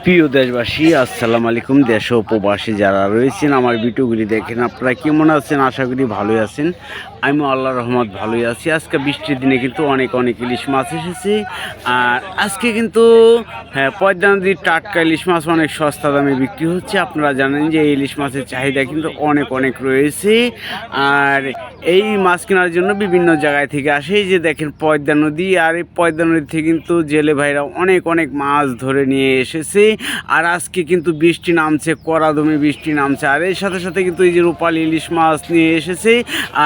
প্রিয় দেশবাসী, আসসালামু আলাইকুম। দেশ ও প্রবাসী যারা রয়েছেন আমার ভিডিওগুলি দেখেন, আপনারা কেমন আছেন? আশা করি ভালোই আছেন। আমিও আল্লাহর রহমত ভালোই আছি। আজকে বৃষ্টির দিনে কিন্তু অনেক ইলিশ মাছ এসেছে। আর আজকে কিন্তু পদ্মা নদীর টাটকা ইলিশ মাছ অনেক সস্তা দামে বিক্রি হচ্ছে। আপনারা জানেন যে এই ইলিশ মাছের চাহিদা কিন্তু অনেক রয়েছে। আর এই মাছ কেনার জন্য বিভিন্ন জায়গায় থেকে আসে। এই যে দেখেন পদ্মা নদী, আর এই পদ্মা নদী থেকে কিন্তু জেলে ভাইরা অনেক মাছ ধরে নিয়ে এসেছে। আর আজকে কিন্তু বৃষ্টি নামছে, কড়াদমে বৃষ্টি নামছে। আর এর সাথে কিন্তু এই যে রূপালী ইলিশ মাছ নিয়ে এসেছে।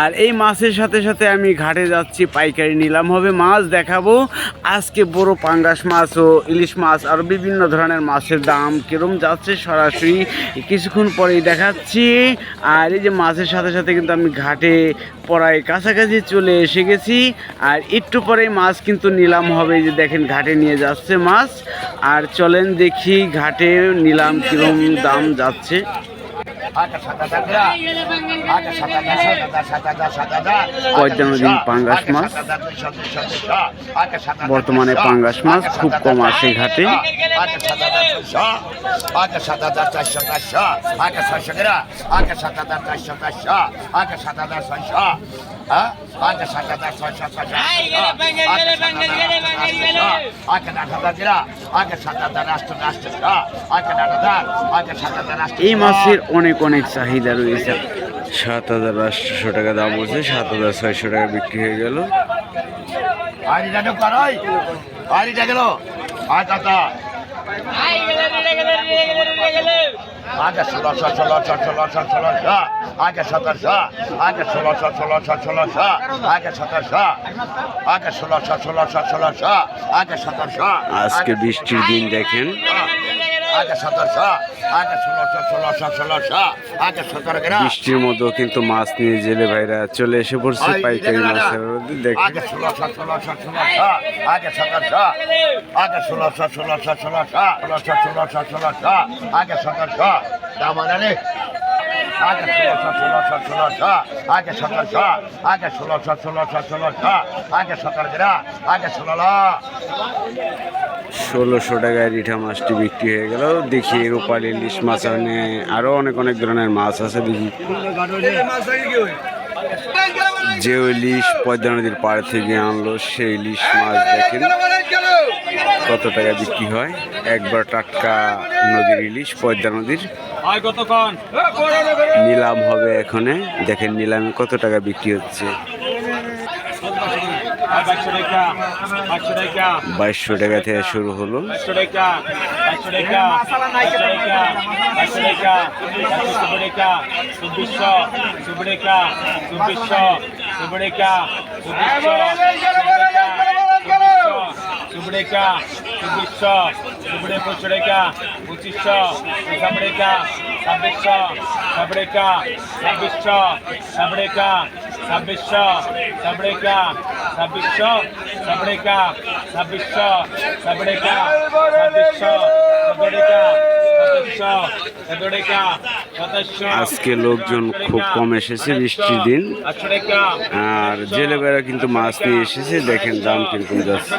আর এই মাছের সাথে আমি ঘাটে যাচ্ছি, পাইকারি নিলাম হবে মাছ দেখাবো। আজকে বড় পাঙ্গাস মাছ ও ইলিশ মাছ আর বিভিন্ন ধরনের মাছের দাম কিরম যাচ্ছে সরাসরি কিছুক্ষণ পরেই দেখাচ্ছি। আর এই যে মাছের সাথে কিন্তু আমি ঘাটে প্রায় কাছাকাছি চলে এসে গেছি। আর একটু পরেই মাছ কিন্তু নিলাম হবে। এই যে দেখেন ঘাটে নিয়ে যাচ্ছে মাছ। আর চলেন দেখি ঘাটে নিলাম কিরম দাম যাচ্ছে। পদ্মা নদীর পাঙ্গাস মাছ, বর্তমানে পাঙ্গাস মাছ খুব কম আসে ঘাটে। এই মাছের অনেক চাহিদা রয়েছে। 7,800 টাকা দাম বলছে, 7,600 টাকা বিক্রি হয়ে গেল। আগে 1600 আগে 1700 আগে 1600 আগে 1700 আগে 1600 আগে 1700। আজকে বৃষ্টির দিন দেখেন, আগে 1700 আগে 1600 আগে 17 বৃষ্টির মধ্যেও কিন্তু মাছ নিয়ে জেলে ভাইরা চলে এসে পড়ছে পাইকারি মাছের দেখেন। আগে 1600 আগে 1700 আগে 1600 আগে 1700 দাম আনালে আগে 1600 আগে 1700 আগে 1600 আগে 17 আগে 1600 টাকায় রিঠা মাছটি বিক্রি হয়ে গেল। দেখি রূপালী ইলিশ মাছ আরো অনেক ধরনের মাছ আছে। দেখি যে ইলিশ পদ্মা নদীর পাড় থেকে আনলো সেই ইলিশ মাছ দেখেন কত টাকা বিক্রি হয়। একবার টাটকা নদীর ইলিশ, পদ্মা নদীর। নিলাম হবে এখানে, দেখেন নিলামে কত টাকা বিক্রি হচ্ছে। 2200 টাকা থেকে শুরু হলো। 2600 আজকে লোকজন খুব কম এসেছে বৃষ্টির দিন। আর জেলেবেরা কিন্তু মাছ নিয়ে এসেছে, দেখেন দাম কিরকম যাচ্ছে।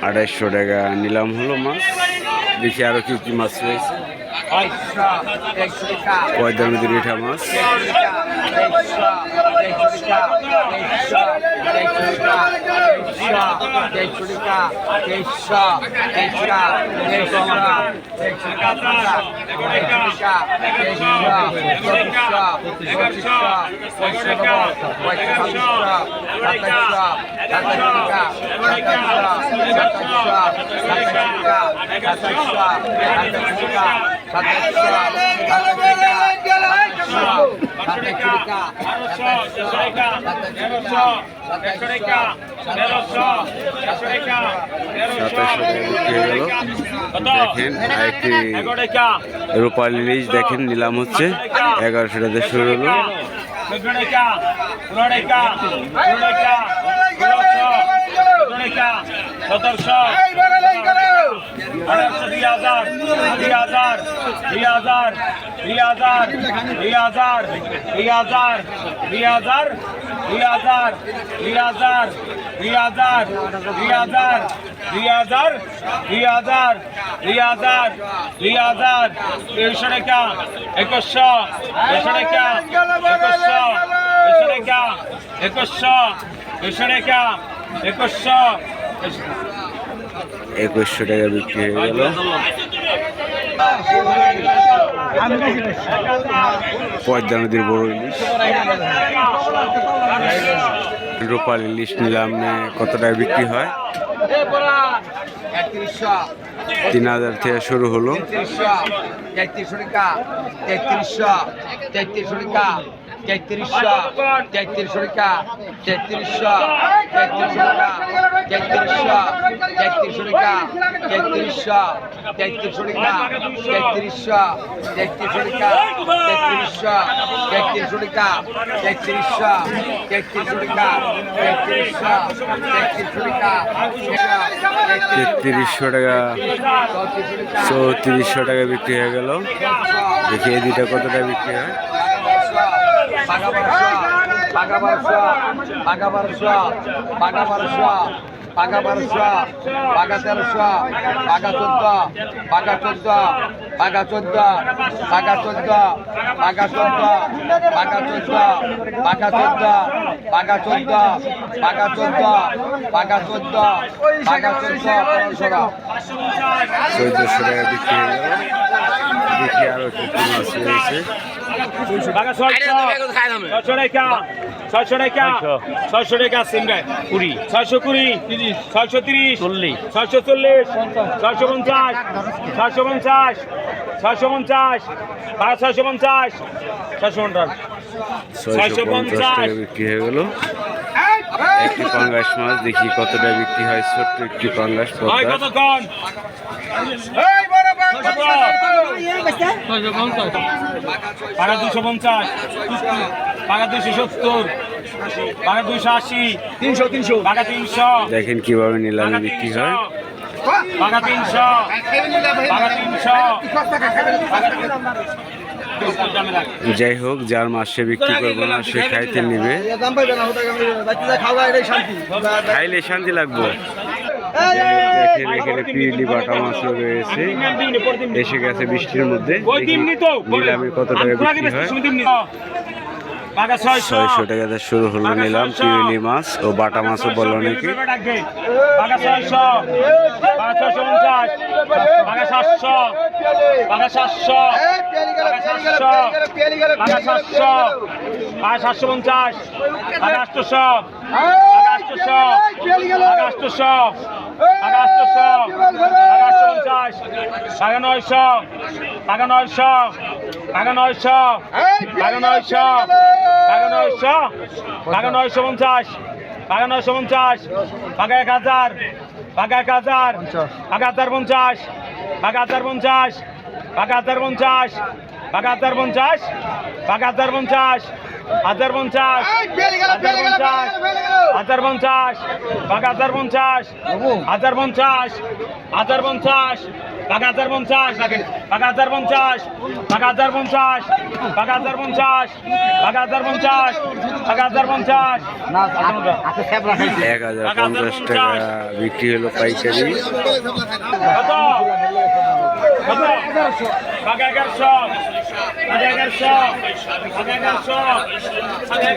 250 টাকা নিলাম হলো মাছ। দেখি আরো কি মাছ রয়েছে। পদ্মা নদীর রিঠা মাছ, দেখেন আরেকটি রূপালী ইলিশ দেখেন নিলাম হচ্ছে 1100 টাকা শুরু হলো। 15 টাকা 16 টাকা 17 টাকা 1700 1800 2000 2000 2000 2000 2000 2000 2000 2000 2000 2000 2000 2000 2000 2000 100 টাকা 2100 100 টাকা 2100 100 টাকা 2100 100 টাকা 2100 2100 টাকা বিক্রি হয়ে গেল। পদ্মা নদীর বড় ইলিশ, রূপাল ইলিশ নিলাম কত টাকা বিক্রি হয়? 3000 থেকে শুরু হলো। 3300 টাকা 3300 টাকা 3300 টাকা 3300 টাকা 3300 টাকা 3300 টাকা 3300 টাকা 3300 টাকা 3300 টাকা 3300 টাকা 3400 টাকা বিক্রি হয়ে গেল। দেখি এই দুইটা কত টাকা বিক্রি হয়। বাঘা 1200 বাঘা 1300 বাঘা 1300 বাঘা 14 বাঘা 14 বাঘা 14 বাঘা 14 বাঘা 14 বাঘা 14 বাঘা 14 বাঘা 14 বাঘা 14 বাঘা 14 বাঘা 14 1400 টাকা বিক্রি হয়ে গেল। দেখি আরো কিছু মাছ রয়েছে। বাঘা 600 টাকা 600 টাকা 600 টাকা সিমরা 20 620 630 40 640 650 650 650 বাঘা 650 650 650 টাকা বিক্রি হয়ে গেল। একটি পাঙ্গাস মাছ দেখি কত টাকা বিক্রি হয়। ছোট্ট একটি পাঙ্গাস পদ্মা। কতক্ষণ বাঘা 250 বাঘা 270 বাঘা 280 300 বাঘা 300 দেখেন কিভাবে নিলামে বিক্রি হয়। বাঘা 300 বাঘা 300 যাই হোক, যার মাছ সে বিক্রি করবো না, সে খাইতে নিবে। খাইলে শান্তি লাগবো। দেখেন এখানে পিলি বাটা মাছও রয়েছে, এসে গেছে বৃষ্টির মধ্যে। নিলামে কত টাকা বিক্রি হয়। 600 টাকাতে শুরু হলো নিলাম। পিলি মাছ ও বাটা মাছও বললো নাকি। বাঘা 600 বাঘা 650 বাঘা 700 বাঘা 700 বাঘা 700 বাঘা 700 বাঘা 750 বাঘা 800 বাঘা 800 বাঘা 800 বাঘা 800 বাঘা 850 বাঘা 900 বাঘা 900 বাঘা 900 বাঘা 900 বাঘা 900 বাঘা 950 বাঘা 950 বাঘা 1000 বাঘা 1000 বাঘা 1050 বাঘা 1050 বাঘা 1050 বাঘা 1050 বাঘা 1050 1050 1050 বাঘা 1050 1050 1050 বাঘা 1050 বাঘা 1050 বাঘা 1050 বাঘা 1050 বাঘা 1050 বাঘা 1050 1050 টাকা বিক্রি হলো পাইকারি। কত কত বাঘা 1100 বাঘা 1100 বাঘা 1100 বাঘা 1100